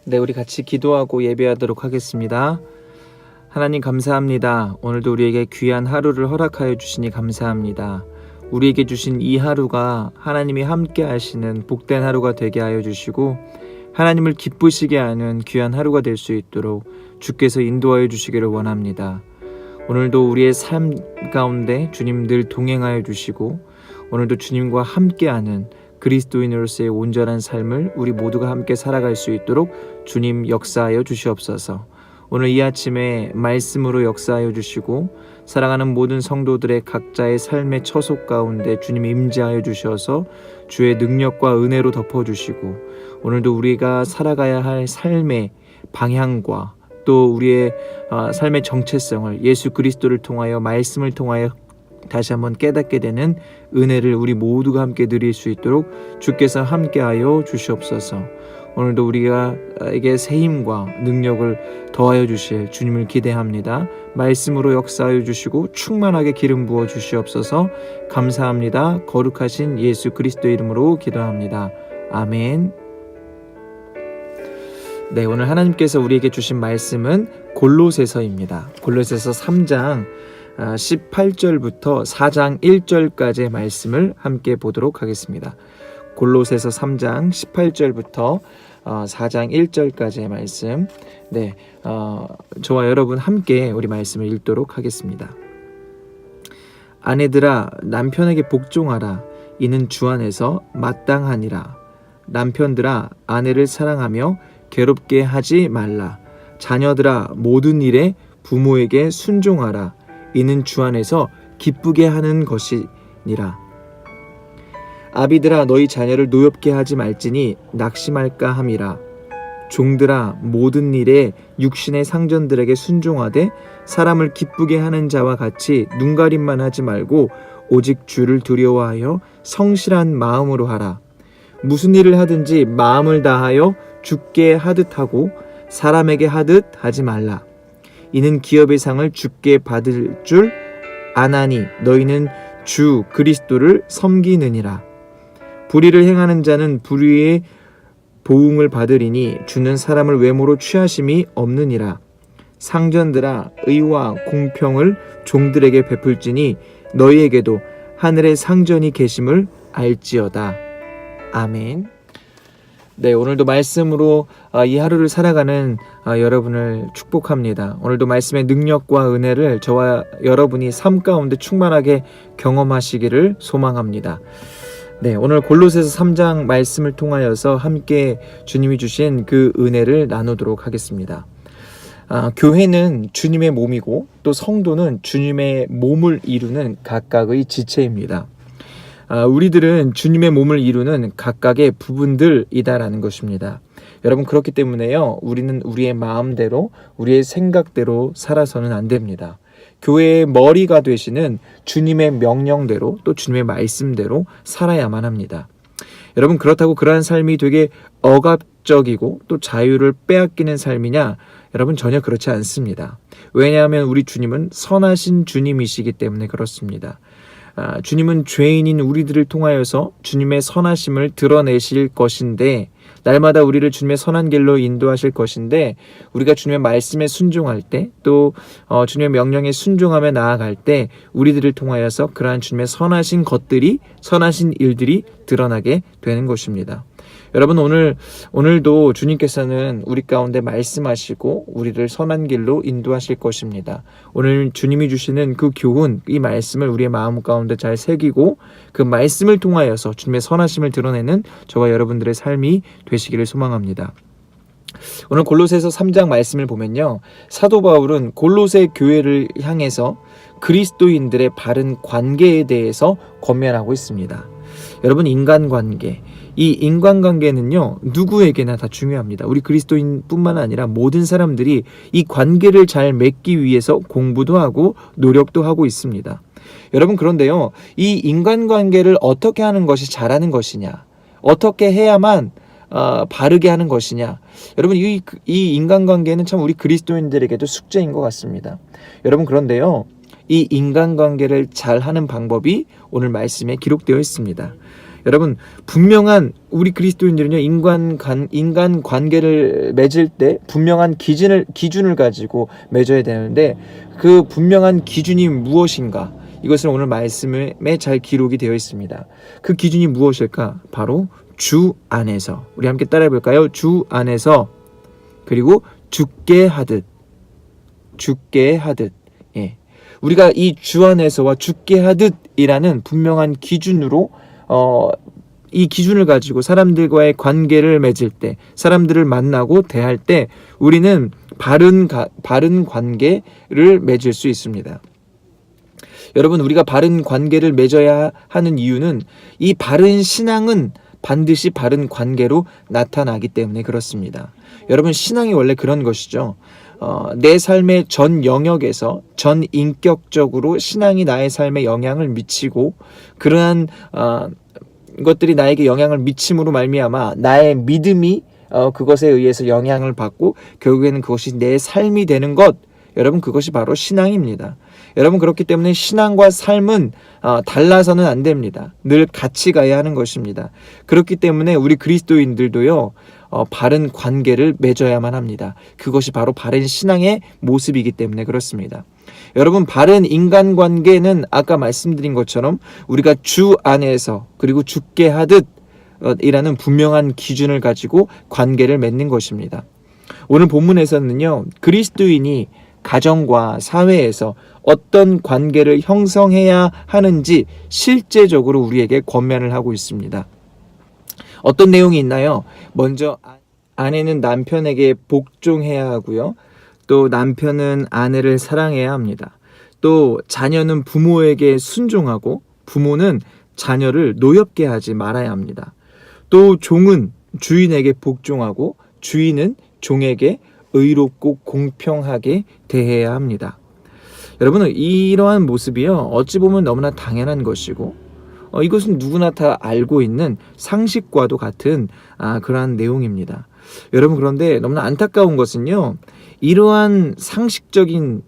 네, 우리 같이 기도하고 예배하도록 하겠습니다. 하나님 감사합니다. 오늘도 우리에게 귀한 하루를 허락하여 주시니 감사합니다. 우리에게 주신 이 하루가 하나님이 함께 하시는 복된 하루가 되게 하여 주시고 하나님을 기쁘시게 하는 귀한 하루가 될 수 있도록 주께서 인도하여 주시기를 원합니다. 오늘도 우리의 삶 가운데 주님 늘 동행하여 주시고 오늘도 주님과 함께하는 그리스도인으로서의 온전한 삶을 우리 모두가 함께 살아갈 수 있도록 주님 역사하여 주시옵소서. 오늘 이 아침에 말씀으로 역사하여 주시고 사랑하는 모든 성도들의 각자의 삶의 처속 가운데 주님 임재하여 주셔서 주의 능력과 은혜로 덮어주시고 오늘도 우리가 살아가야 할 삶의 방향과 또 우리의 삶의 정체성을 예수 그리스도를 통하여 말씀을 통하여 다시 한번 깨닫게 되는 은혜를 우리 모두가 함께 누릴 수 있도록 주께서 함께하여 주시옵소서. 오늘도 우리에게 새 힘과 능력을 더하여 주실 주님을 기대합니다. 말씀으로 역사하여 주시고 충만하게 기름 부어 주시옵소서. 감사합니다. 거룩하신 예수 그리스도 이름으로 기도합니다. 아멘. 네, 오늘 하나님께서 우리에게 주신 말씀은 골로새서입니다. 골로새서 3장 18절부터 4장 1절까지의 말씀을 함께 보도록 하겠습니다. 골로새서 3장 18절부터 4장 1절까지의 말씀. 네, 저와 여러분 함께 우리 말씀을 읽도록 하겠습니다. 아내들아 남편에게 복종하라. 이는 주 안에서 마땅하니라. 남편들아 아내를 사랑하며 괴롭게 하지 말라. 자녀들아 모든 일에 부모에게 순종하라. 이는 주 안에서 기쁘게 하는 것이니라. 아비들아 너희 자녀를 노엽게 하지 말지니 낙심할까 함이라. 종들아 모든 일에 육신의 상전들에게 순종하되 사람을 기쁘게 하는 자와 같이 눈가림만 하지 말고 오직 주를 두려워하여 성실한 마음으로 하라. 무슨 일을 하든지 마음을 다하여 주께 하듯 하고 사람에게 하듯 하지 말라. 이는 기업의 상을 주께 받을 줄 아나니 너희는 주 그리스도를 섬기느니라. 불의를 행하는 자는 불의의 보응을 받으리니 주는 사람을 외모로 취하심이 없느니라. 상전들아 의와 공평을 종들에게 베풀지니 너희에게도 하늘의 상전이 계심을 알지어다. 아멘. 네, 오늘도 말씀으로 이 하루를 살아가는 여러분을 축복합니다. 오늘도 말씀의 능력과 은혜를 저와 여러분이 삶 가운데 충만하게 경험하시기를 소망합니다. 네, 오늘 골로새서 3장 말씀을 통하여서 함께 주님이 주신 그 은혜를 나누도록 하겠습니다. 교회는 주님의 몸이고 또 성도는 주님의 몸을 이루는 각각의 지체입니다. 우리들은 주님의 몸을 이루는 각각의 부분들이다라는 것입니다. 여러분 그렇기 때문에요. 우리는 우리의 마음대로 우리의 생각대로 살아서는 안 됩니다. 교회의 머리가 되시는 주님의 명령대로 또 주님의 말씀대로 살아야만 합니다. 여러분 그렇다고 그러한 삶이 되게 억압적이고 또 자유를 빼앗기는 삶이냐? 여러분 전혀 그렇지 않습니다. 왜냐하면 우리 주님은 선하신 주님이시기 때문에 그렇습니다. 주님은 죄인인 우리들을 통하여서 주님의 선하심을 드러내실 것인데 날마다 우리를 주님의 선한 길로 인도하실 것인데 우리가 주님의 말씀에 순종할 때 또 주님의 명령에 순종하며 나아갈 때 우리들을 통하여서 그러한 주님의 선하신 것들이 선하신 일들이 드러나게 되는 것입니다. 여러분 오늘도 주님께서는 우리 가운데 말씀하시고 우리를 선한 길로 인도하실 것입니다. 오늘 주님이 주시는 그 교훈, 이 말씀을 우리의 마음 가운데 잘 새기고 그 말씀을 통하여서 주님의 선하심을 드러내는 저와 여러분들의 삶이 되시기를 소망합니다. 오늘 골로새서 3장 말씀을 보면요. 사도 바울은 골로새 교회를 향해서 그리스도인들의 바른 관계에 대해서 권면하고 있습니다. 여러분 인간관계, 이 인간관계는요 누구에게나 다 중요합니다. 우리 그리스도인뿐만 아니라 모든 사람들이 이 관계를 잘 맺기 위해서 공부도 하고 노력도 하고 있습니다. 여러분 그런데요 이 인간관계를 어떻게 하는 것이 잘하는 것이냐, 어떻게 해야만 바르게 하는 것이냐, 여러분 이 인간관계는 참 우리 그리스도인들에게도 숙제인 것 같습니다. 여러분 그런데요 이 인간관계를 잘 하는 방법이 오늘 말씀에 기록되어 있습니다. 여러분, 분명한 우리 그리스도인들은요, 인간 관계를 맺을 때 분명한 기준을 가지고 맺어야 되는데, 그 분명한 기준이 무엇인가? 이것은 오늘 말씀에 잘 기록이 되어 있습니다. 그 기준이 무엇일까? 바로 주 안에서. 우리 함께 따라해 볼까요? 주 안에서, 그리고 죽게 하듯. 예. 우리가 이 주 안에서와 죽게 하듯이라는 분명한 기준으로 이 기준을 가지고 사람들과의 관계를 맺을 때, 사람들을 만나고 대할 때 우리는 바른 관계를 맺을 수 있습니다. 여러분, 우리가 바른 관계를 맺어야 하는 이유는 이 바른 신앙은 반드시 바른 관계로 나타나기 때문에 그렇습니다. 여러분, 신앙이 원래 그런 것이죠. 내 삶의 전 영역에서 전 인격적으로 신앙이 나의 삶에 영향을 미치고, 그러한 것들이 나에게 영향을 미침으로 말미암아 나의 믿음이 그것에 의해서 영향을 받고 결국에는 그것이 내 삶이 되는 것, 여러분, 그것이 바로 신앙입니다. 여러분, 그렇기 때문에 신앙과 삶은 달라서는 안 됩니다. 늘 같이 가야 하는 것입니다. 그렇기 때문에 우리 그리스도인들도요, 바른 관계를 맺어야만 합니다. 그것이 바로 바른 신앙의 모습이기 때문에 그렇습니다. 여러분, 바른 인간관계는 아까 말씀드린 것처럼 우리가 주 안에서, 그리고 죽게 하듯 이라는 분명한 기준을 가지고 관계를 맺는 것입니다. 오늘 본문에서는요, 그리스도인이 가정과 사회에서 어떤 관계를 형성해야 하는지 실제적으로 우리에게 권면을 하고 있습니다. 어떤 내용이 있나요? 먼저 아내는 남편에게 복종해야 하고요. 또 남편은 아내를 사랑해야 합니다. 또 자녀는 부모에게 순종하고 부모는 자녀를 노엽게 하지 말아야 합니다. 또 종은 주인에게 복종하고 주인은 종에게 의롭고 공평하게 대해야 합니다. 여러분, 이러한 모습이요, 어찌 보면 너무나 당연한 것이고 이것은 누구나 다 알고 있는 상식과도 같은 그러한 내용입니다. 여러분, 그런데 너무나 안타까운 것은요, 이러한 상식적인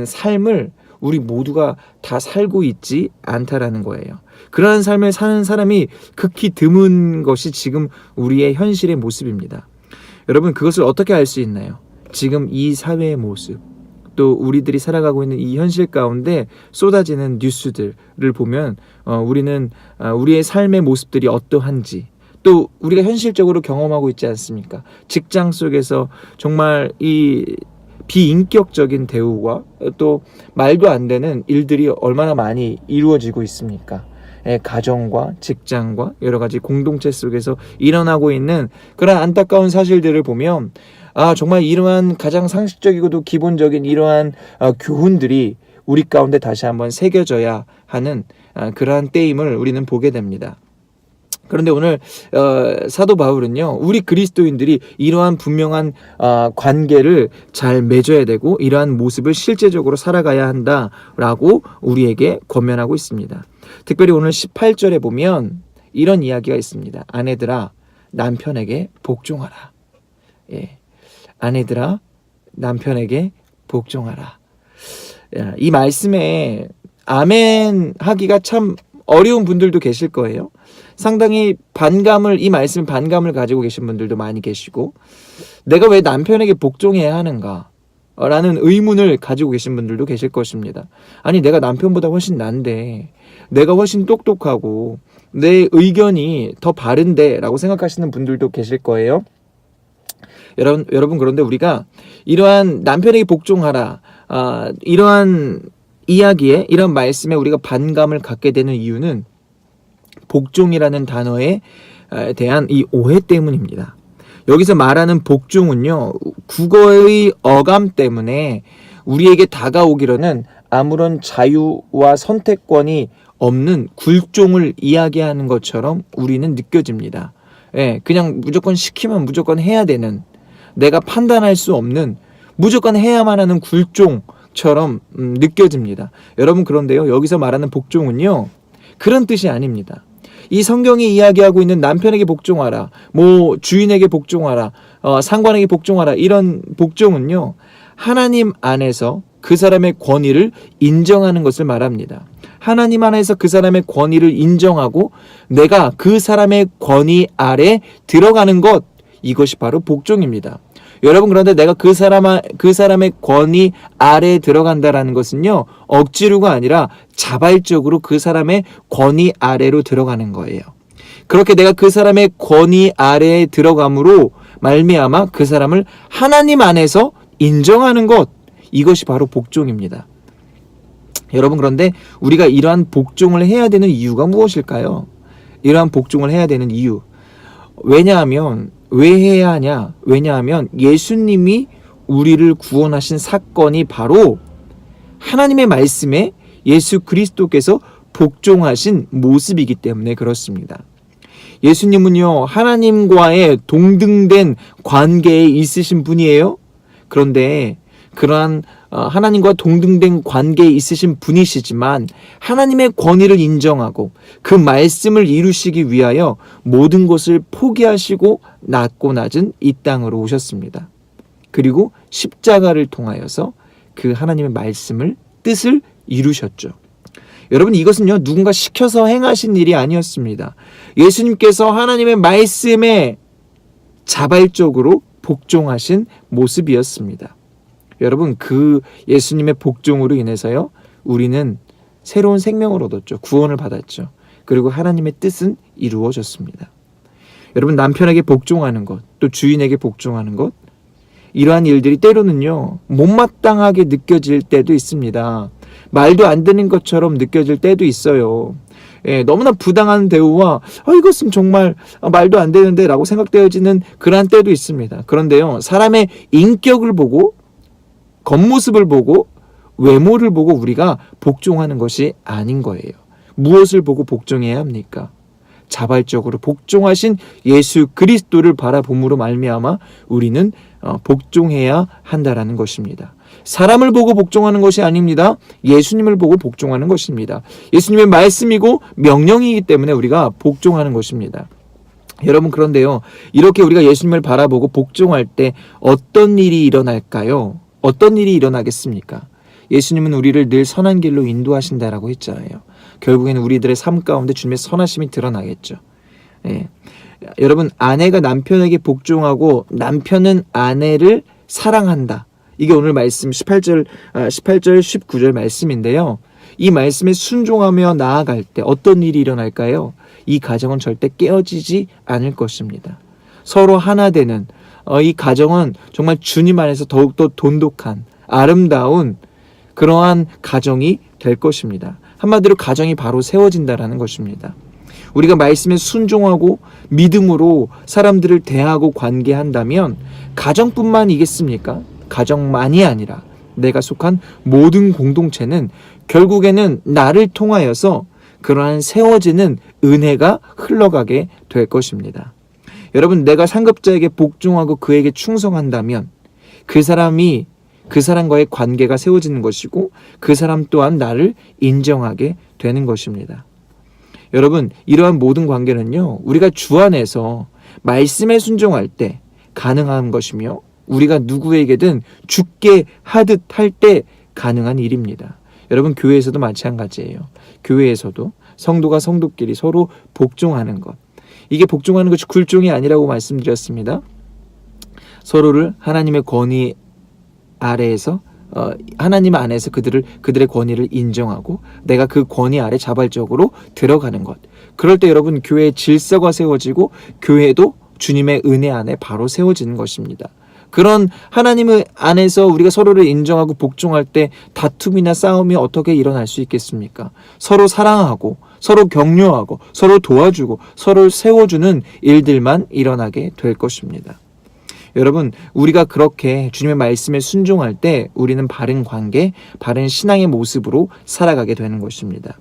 삶을 우리 모두가 다 살고 있지 않다라는 거예요. 그러한 삶을 사는 사람이 극히 드문 것이 지금 우리의 현실의 모습입니다. 여러분, 그것을 어떻게 알 수 있나요? 지금 이 사회의 모습, 또 우리들이 살아가고 있는 이 현실 가운데 쏟아지는 뉴스들을 보면 우리는 우리의 삶의 모습들이 어떠한지, 또 우리가 현실적으로 경험하고 있지 않습니까? 직장 속에서 정말 이 비인격적인 대우와 또 말도 안 되는 일들이 얼마나 많이 이루어지고 있습니까? 가정과 직장과 여러 가지 공동체 속에서 일어나고 있는 그런 안타까운 사실들을 보면 정말 이러한 가장 상식적이고도 기본적인 이러한 교훈들이 우리 가운데 다시 한번 새겨져야 하는 그러한 때임을 우리는 보게 됩니다. 그런데 오늘 사도 바울은요, 우리 그리스도인들이 이러한 분명한 관계를 잘 맺어야 되고 이러한 모습을 실제적으로 살아가야 한다라고 우리에게 권면하고 있습니다. 특별히 오늘 18절에 보면 이런 이야기가 있습니다. 아내들아, 남편에게 복종하라. 예. 아내들아, 남편에게 복종하라. 이 말씀에 아멘 하기가 참 어려운 분들도 계실 거예요. 상당히 이 말씀에 반감을 가지고 계신 분들도 많이 계시고, 내가 왜 남편에게 복종해야 하는가? 라는 의문을 가지고 계신 분들도 계실 것입니다. 아니, 내가 남편보다 훨씬 난데, 내가 훨씬 똑똑하고, 내 의견이 더 바른데 라고 생각하시는 분들도 계실 거예요. 여러분, 그런데 우리가 이러한 남편에게 복종하라, 이러한 이야기에, 이런 말씀에 우리가 반감을 갖게 되는 이유는 복종이라는 단어에 대한 이 오해 때문입니다. 여기서 말하는 복종은요, 국어의 어감 때문에 우리에게 다가오기로는 아무런 자유와 선택권이 없는 굴종을 이야기하는 것처럼 우리는 느껴집니다. 그냥 무조건 시키면 무조건 해야 되는, 내가 판단할 수 없는, 무조건 해야만 하는 굴종처럼 느껴집니다. 여러분, 그런데요, 여기서 말하는 복종은요, 그런 뜻이 아닙니다. 이 성경이 이야기하고 있는 남편에게 복종하라, 주인에게 복종하라, 상관에게 복종하라, 이런 복종은요, 하나님 안에서 그 사람의 권위를 인정하는 것을 말합니다. 하나님 안에서 그 사람의 권위를 인정하고 내가 그 사람의 권위 아래 들어가는 것, 이것이 바로 복종입니다. 여러분, 그런데 내가 그 사람의 권위 아래에 들어간다라는 것은요, 억지로가 아니라 자발적으로 그 사람의 권위 아래로 들어가는 거예요. 그렇게 내가 그 사람의 권위 아래에 들어감으로 말미암아 그 사람을 하나님 안에서 인정하는 것, 이것이 바로 복종입니다. 여러분, 그런데 우리가 이러한 복종을 해야 되는 이유가 무엇일까요? 이러한 복종을 해야 되는 이유. 왜 해야 하냐? 왜냐하면 예수님이 우리를 구원하신 사건이 바로 하나님의 말씀에 예수 그리스도께서 복종하신 모습이기 때문에 그렇습니다. 예수님은요, 하나님과의 동등된 관계에 있으신 분이에요. 그런데 그러한 하나님과 동등된 관계에 있으신 분이시지만 하나님의 권위를 인정하고 그 말씀을 이루시기 위하여 모든 것을 포기하시고 낮고 낮은 이 땅으로 오셨습니다. 그리고 십자가를 통하여서 그 하나님의 말씀을 뜻을 이루셨죠. 여러분, 이것은요, 누군가 시켜서 행하신 일이 아니었습니다. 예수님께서 하나님의 말씀에 자발적으로 복종하신 모습이었습니다. 여러분, 그 예수님의 복종으로 인해서요, 우리는 새로운 생명을 얻었죠. 구원을 받았죠. 그리고 하나님의 뜻은 이루어졌습니다. 여러분, 남편에게 복종하는 것, 또 주인에게 복종하는 것, 이러한 일들이 때로는요, 못마땅하게 느껴질 때도 있습니다. 말도 안 되는 것처럼 느껴질 때도 있어요. 너무나 부당한 대우와 이것은 정말 말도 안 되는데 라고 생각되어지는 그러한 때도 있습니다. 그런데요, 사람의 인격을 보고 겉모습을 보고 외모를 보고 우리가 복종하는 것이 아닌 거예요. 무엇을 보고 복종해야 합니까? 자발적으로 복종하신 예수 그리스도를 바라봄으로 말미암아 우리는 복종해야 한다라는 것입니다. 사람을 보고 복종하는 것이 아닙니다. 예수님을 보고 복종하는 것입니다. 예수님의 말씀이고 명령이기 때문에 우리가 복종하는 것입니다. 여러분, 그런데요, 이렇게 우리가 예수님을 바라보고 복종할 때 어떤 일이 일어날까요? 어떤 일이 일어나겠습니까? 예수님은 우리를 늘 선한 길로 인도하신다라고 했잖아요. 결국에는 우리들의 삶 가운데 주님의 선하심이 드러나겠죠. 여러분, 아내가 남편에게 복종하고 남편은 아내를 사랑한다. 이게 오늘 말씀 18절 19절 말씀인데요. 이 말씀에 순종하며 나아갈 때 어떤 일이 일어날까요? 이 가정은 절대 깨어지지 않을 것입니다. 서로 하나 되는 이 가정은 정말 주님 안에서 더욱더 돈독한 아름다운 그러한 가정이 될 것입니다. 한마디로 가정이 바로 세워진다라는 것입니다. 우리가 말씀에 순종하고 믿음으로 사람들을 대하고 관계한다면 가정뿐만이겠습니까? 가정만이 아니라 내가 속한 모든 공동체는 결국에는 나를 통하여서 그러한 세워지는 은혜가 흘러가게 될 것입니다. 여러분, 내가 상급자에게 복종하고 그에게 충성한다면 그 사람과의 관계가 세워지는 것이고 그 사람 또한 나를 인정하게 되는 것입니다. 여러분, 이러한 모든 관계는요, 우리가 주 안에서 말씀에 순종할 때 가능한 것이며 우리가 누구에게든 죽게 하듯 할 때 가능한 일입니다. 여러분, 교회에서도 마찬가지예요. 교회에서도 성도가 성도끼리 서로 복종하는 것, 이게 복종하는 것이 굴종이 아니라고 말씀드렸습니다. 서로를 하나님의 권위 아래에서 하나님 안에서 그들의 권위를 인정하고 내가 그 권위 아래 자발적으로 들어가는 것. 그럴 때 여러분, 교회의 질서가 세워지고 교회도 주님의 은혜 안에 바로 세워지는 것입니다. 그런 하나님 안에서 우리가 서로를 인정하고 복종할 때 다툼이나 싸움이 어떻게 일어날 수 있겠습니까? 서로 사랑하고 서로 격려하고 서로 도와주고 서로 세워주는 일들만 일어나게 될 것입니다. 여러분, 우리가 그렇게 주님의 말씀에 순종할 때 우리는 바른 관계, 바른 신앙의 모습으로 살아가게 되는 것입니다.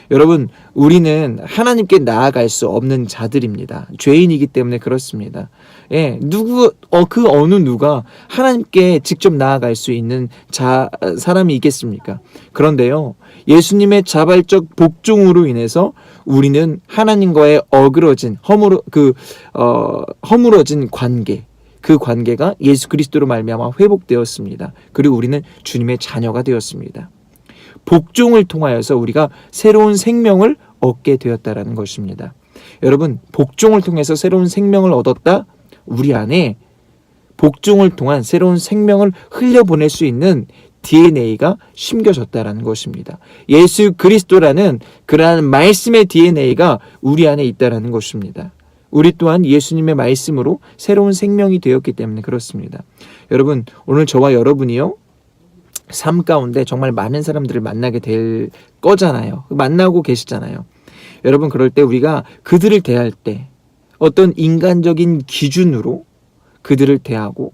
여러분, 우리는 하나님께 나아갈 수 없는 자들입니다. 죄인이기 때문에 그렇습니다. 그 어느 누가 하나님께 직접 나아갈 수 있는 사람이 있겠습니까? 그런데요, 예수님의 자발적 복종으로 인해서 우리는 하나님과의 허물어진 관계, 그 관계가 예수 그리스도로 말미암아 회복되었습니다. 그리고 우리는 주님의 자녀가 되었습니다. 복종을 통하여서 우리가 새로운 생명을 얻게 되었다라는 것입니다. 여러분, 복종을 통해서 새로운 생명을 얻었다? 우리 안에 복종을 통한 새로운 생명을 흘려보낼 수 있는 DNA가 심겨졌다라는 것입니다. 예수 그리스도라는 그러한 말씀의 DNA가 우리 안에 있다라는 것입니다. 우리 또한 예수님의 말씀으로 새로운 생명이 되었기 때문에 그렇습니다. 여러분, 오늘 저와 여러분이요, 삶 가운데 정말 많은 사람들을 만나게 될 거잖아요. 만나고 계시잖아요. 여러분, 그럴 때 우리가 그들을 대할 때 어떤 인간적인 기준으로 그들을 대하고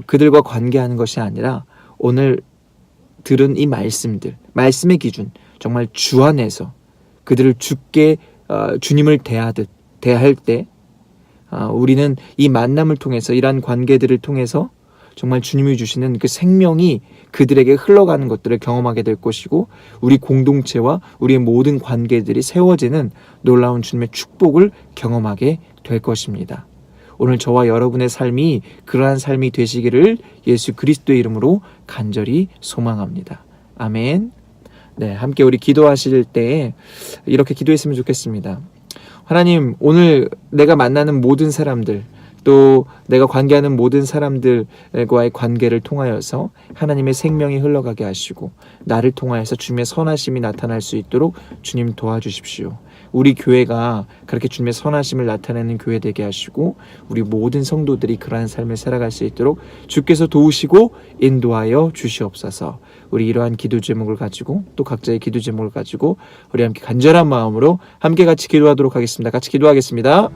그들과 관계하는 것이 아니라 오늘 들은 이 말씀들, 말씀의 기준, 정말 주 안에서 그들을 주께 주님을 대할 때 우리는 이 만남을 통해서, 이러한 관계들을 통해서 정말 주님이 주시는 그 생명이 그들에게 흘러가는 것들을 경험하게 될 것이고, 우리 공동체와 우리의 모든 관계들이 세워지는 놀라운 주님의 축복을 경험하게 될 것입니다. 오늘 저와 여러분의 삶이 그러한 삶이 되시기를 예수 그리스도의 이름으로 간절히 소망합니다. 아멘. 네, 함께 우리 기도하실 때 이렇게 기도했으면 좋겠습니다. 하나님, 오늘 내가 만나는 모든 사람들, 또 내가 관계하는 모든 사람들과의 관계를 통하여서 하나님의 생명이 흘러가게 하시고 나를 통하여서 주님의 선하심이 나타날 수 있도록 주님 도와주십시오. 우리 교회가 그렇게 주님의 선하심을 나타내는 교회 되게 하시고 우리 모든 성도들이 그러한 삶을 살아갈 수 있도록 주께서 도우시고 인도하여 주시옵소서. 우리 이러한 기도 제목을 가지고, 또 각자의 기도 제목을 가지고 우리 함께 간절한 마음으로 함께 같이 기도하도록 하겠습니다. 같이 기도하겠습니다.